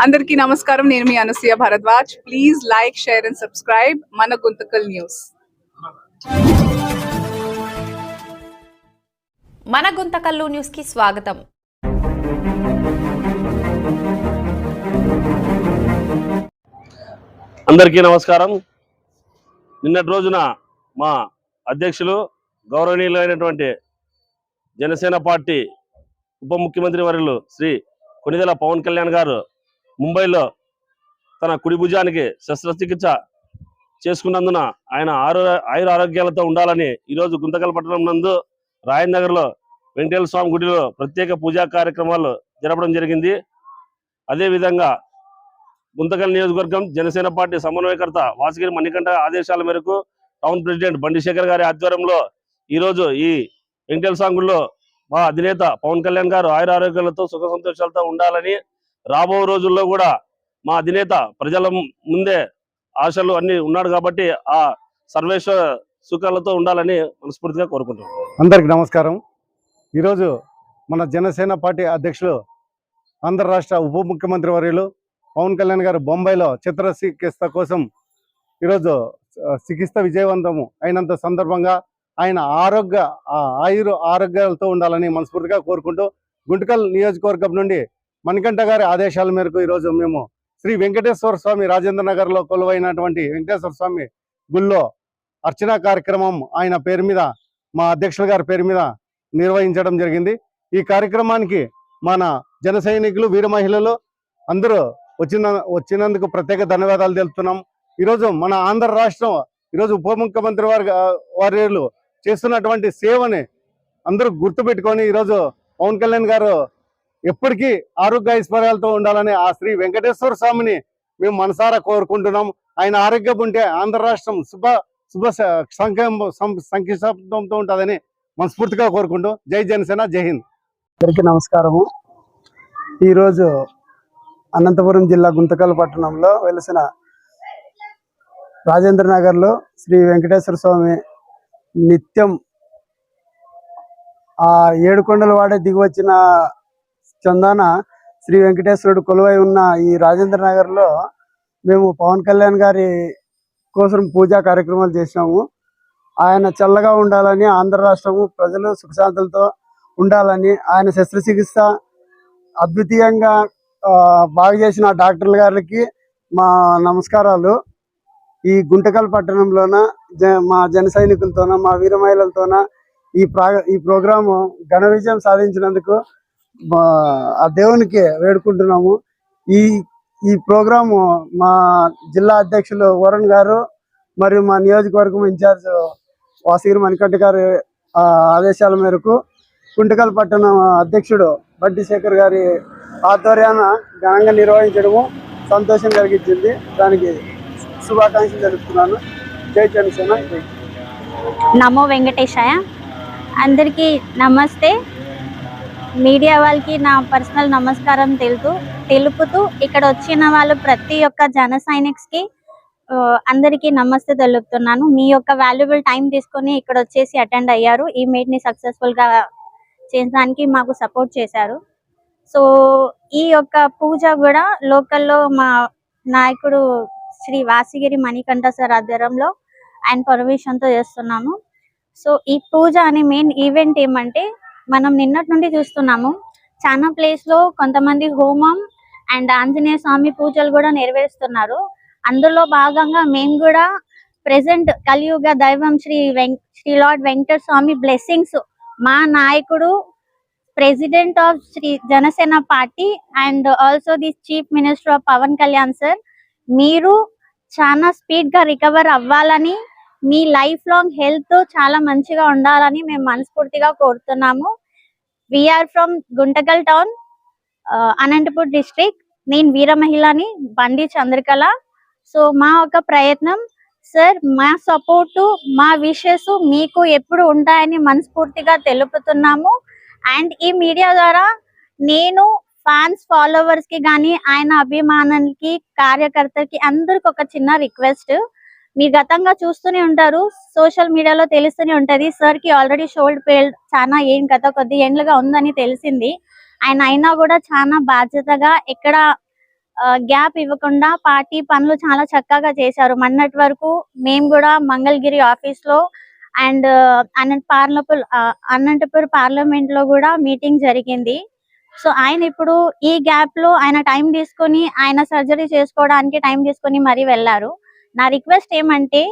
అందరికీ నమస్కారం. నేను మీ Anasuya Bharadwaj. Please like, share and subscribe మన గుంతకల్ న్యూస్. మన గుంతకల్లు న్యూస్ కి స్వాగతం. అందరికీ నమస్కారం. నిన్నటి రోజున మా అధ్యక్షులు గౌరవనీయులైనటువంటి జనసేన పార్టీ ఉప ముఖ్యమంత్రి వర్యులు శ్రీ కొణిదెల పవన్ కళ్యాణ్ గారు ముంబైలో తన కుడి భుజానికి శస్త్రచికిత్స చేసుకున్నందున ఆయన ఆయుర ఆరోగ్యాలతో ఉండాలని ఈరోజు గుంతకల్ పట్టణం నందు రాయన్ నగర్లో వెంకటేశ్వర స్వామి గుడిలో ప్రత్యేక పూజా కార్యక్రమాలు జరపడం జరిగింది. అదేవిధంగా గుంతకల్ నియోజకవర్గం జనసేన పార్టీ సమన్వయకర్త వాసిగిరి మణికంఠ ఆదేశాల మేరకు టౌన్ ప్రెసిడెంట్ బండి శేఖర్ గారి ఆధ్వర్యంలో ఈరోజు ఈ వెంకటేశ్వర స్వామి గుడిలో మా అధినేత పవన్ కళ్యాణ్ గారు ఆయుర ఆరోగ్యాలతో సుఖ సంతోషాలతో ఉండాలని, రాబో రోజుల్లో కూడా మా అధినేత ప్రజల ముందే ఆశలు అన్ని ఉన్నాడు కాబట్టి ఆ సర్వేశ్వర సుఖాలతో ఉండాలని మనస్ఫూర్తిగా కోరుకుంటున్నాం. అందరికి నమస్కారం. ఈరోజు మన జనసేన పార్టీ అధ్యక్షులు ఆంధ్ర రాష్ట్ర ఉప ముఖ్యమంత్రి వర్యులు పవన్ కళ్యాణ్ గారు బొంబాయిలో చిత్రచికిత్స కోసం ఈరోజు చికిత్స విజయవంతము అయినంత సందర్భంగా ఆయన ఆరోగ్యాలతో ఉండాలని మనస్ఫూర్తిగా కోరుకుంటూ గుంటకల్ నియోజకవర్గం నుండి మణికంఠ గారి ఆదేశాల మేరకు ఈరోజు మేము శ్రీ వెంకటేశ్వర స్వామి రాజేంద్ర నగర్లో కొలువైనటువంటి వెంకటేశ్వర స్వామి గుళ్ళో అర్చనా కార్యక్రమం ఆయన పేరు మీద, మా అధ్యక్షుల గారి పేరు మీద నిర్వహించడం జరిగింది. ఈ కార్యక్రమానికి మన జన సైనికులు, వీర మహిళలు అందరూ వచ్చినందుకు ప్రత్యేక ధన్యవాదాలు తెలుపుతున్నాం. ఈరోజు మన ఆంధ్ర రాష్ట్రం ఈరోజు ఉప ముఖ్యమంత్రి వర్యులు చేస్తున్నటువంటి సేవని అందరూ గుర్తుపెట్టుకొని ఈరోజు పవన్ కళ్యాణ్ గారు ఎప్పటికీ ఆరోగ్య ఐశ్వర్యాలతో ఉండాలని ఆ శ్రీ వెంకటేశ్వర స్వామిని మేము మనసారా కోరుకుంటున్నాం. ఆయన ఆరోగ్యం ఉంటే ఆంధ్ర రాష్ట్రం శుభ సంక్షేమంతో ఉంటుందని మనస్ఫూర్తిగా కోరుకుంటూ జై జనసేన, జై హింద్. అందరికీ నమస్కారము. ఈరోజు అనంతపురం జిల్లా గుంతకల్ పట్టణంలో వెలిసిన రాజేంద్ర నగర్లో శ్రీ వెంకటేశ్వర స్వామి నిత్యం ఆ ఏడుకొండల వాడే దిగివచ్చిన చందాన శ్రీ వెంకటేశ్వరుడు కొలువై ఉన్న ఈ రాజేంద్ర నగర్లో మేము పవన్ కళ్యాణ్ గారి కోసం పూజా కార్యక్రమాలు చేసినాము. ఆయన చల్లగా ఉండాలని, ఆంధ్ర రాష్ట్రము ప్రజలు సుఖశాంతులతో ఉండాలని, ఆయన శస్త్రచికిత్స అద్వితీయంగా బాగు చేసిన డాక్టర్ల గారికి మా నమస్కారాలు. ఈ గుంటకల్ పట్టణంలోన మా జన సైనికులతోన, మా వీర మహిళలతోన ఈ ప్రోగ్రాము ఘన విజయం సాధించినందుకు ఆ దేవునికి వేడుకుంటున్నాము. ఈ ప్రోగ్రాము మా జిల్లా అధ్యక్షులు వరుణ్ గారు మరియు మా నియోజకవర్గం ఇన్ఛార్జ్ వాసిగిరి మణికంఠ గారి ఆదేశాల మేరకు గుంటకల్ పట్టణం అధ్యక్షుడు బండి శేఖర్ గారి ఆధ్వర్యాన ఘనంగా నిర్వహించడము సంతోషం కలిగించింది. దానికి శుభాకాంక్షలు తెలుపుతున్నాను. జై జనసేన, జై. నమో వెంకటేశాయ. అందరికీ నమస్తే. మీడియా వాళ్ళకి నా పర్సనల్ నమస్కారం తెలుపుతూ ఇక్కడ వచ్చిన వాళ్ళు ప్రతి ఒక్క జన సైనిక్స్కి అందరికీ నమస్తే తెలుపుతున్నాను. మీ యొక్క వాల్యుబుల్ టైం తీసుకొని ఇక్కడ వచ్చేసి అటెండ్ అయ్యారు. ఈ మీట్ని సక్సెస్ఫుల్గా చేయడానికి మాకు సపోర్ట్ చేశారు. సో ఈ యొక్క పూజ కూడా లోకల్లో మా నాయకుడు శ్రీ వాసిగిరి మణికంఠ సార్ ఆధ్వర్యంలో ఆయన పర్మిషన్తో చేస్తున్నాము. సో ఈ పూజ అనే మెయిన్ ఈవెంట్ ఏమంటే, మనం నిన్నటి నుండి చూస్తున్నాము చాలా ప్లేస్లో కొంతమంది హోమం అండ్ ఆంజనేయ స్వామి పూజలు కూడా నెరవేరుస్తున్నారు. అందులో భాగంగా మేము కూడా ప్రెసెంట్ కలియుగ దైవం శ్రీ లార్డ్ వెంకటేశ్వర స్వామి బ్లెస్సింగ్స్, మా నాయకుడు president of Sri Janasena party and also the chief minister of Pawan Kalyan sir, మీరు చాలా స్పీడ్ గా రికవర్ అవ్వాలని, మీ లైఫ్ లాంగ్ హెల్త్ చాలా మంచిగా ఉండాలని మేము మనస్ఫూర్తిగా కోరుతున్నాము. We are from Guntakal town, Anantapur district. నేను వీర మహిళని, బండి చంద్రకళ. సో మా ఒక ప్రయత్నం సార్, మా సపోర్టు, మా విషెస్ మీకు ఎప్పుడు ఉంటాయని మనస్ఫూర్తిగా తెలుపుతున్నాము. అండ్ ఈ మీడియా ద్వారా నేను ఫ్యాన్స్, ఫాలోవర్స్ కి కానీ, ఆయన అభిమానులకి, కార్యకర్తలకి అందరికి ఒక చిన్న రిక్వెస్ట్. మీరు గతంగా చూస్తూనే ఉంటారు, సోషల్ మీడియాలో తెలుస్తూనే ఉంటది, సార్ కి ఆల్రెడీ షోల్డర్ పెయిన్ చాలా గత కొద్ది ఏండ్లుగా ఉందని తెలిసింది. ఆయన అయినా కూడా చాలా బాధ్యతగా ఎక్కడ గ్యాప్ ఇవ్వకుండా పార్టీ పనులు చాలా చక్కగా చేశారు. మొన్నటి వరకు మేము కూడా మంగళగిరి ఆఫీస్ లో అండ్ అనంతపూర్ పార్లమెంట్ లో కూడా మీటింగ్ జరిగింది. సో ఆయన ఇప్పుడు ఈ గ్యాప్ లో ఆయన టైం తీసుకొని ఆయన సర్జరీ చేసుకోవడానికి టైం తీసుకొని మరీ వెళ్ళారు. నా రిక్వెస్ట్ ఏమంటే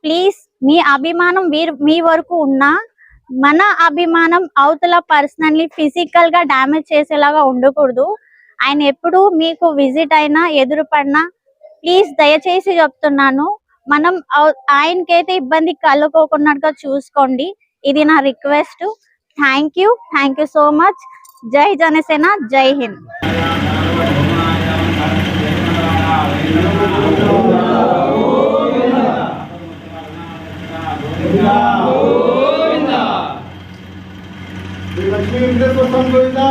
ప్లీజ్ మీ అభిమానం మీ వరకు ఉన్నా మన అభిమానం అవతల పర్సనల్లీ ఫిజికల్ గా డామేజ్ చేసేలాగా ఉండకూడదు. ఆయన ఎప్పుడు మీకు విజిట్ అయినా ఎదురుపడినా ప్లీజ్ దయచేసి చెప్తున్నాను, మనం ఆయనకైతే ఇబ్బంది కలుగుకోకున్నట్టుగా చూసుకోండి. ఇది నా request. Thank you so much. జై జనసేన, జై హింద్. లక్ష్మీ వెంకటేశ్వర స్వామి గోవిందా,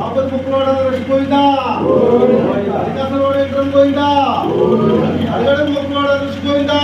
ఆపద ముక్కులోడ గోవిందా, అధికారుల విగ్రహం గోవిందా, అడగడ ముక్కులోడ గోవిందా.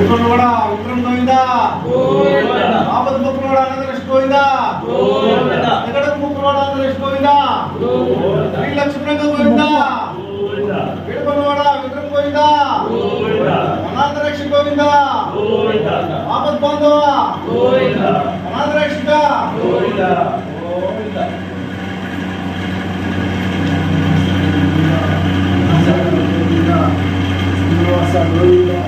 ముక్కులోడ విక్రమ్ గోవిందా, ఆపద ముక్కులోడ ఆంధ్రప్రదేశ్ గోవిందా, ఎక్కడ ముక్కులోడ ఆంధ్రప్రదేశ్ గోవిందా, శ్రీ లక్ష్మణ గోవిందా, విడుకొండవాడ విక్రమ్ గోవిందా, అనాథరక్ష గోవిందా, ఆపద బాంధవ అనాథరక్షక గోవిందా. శ్రీనివాస గోవిందా,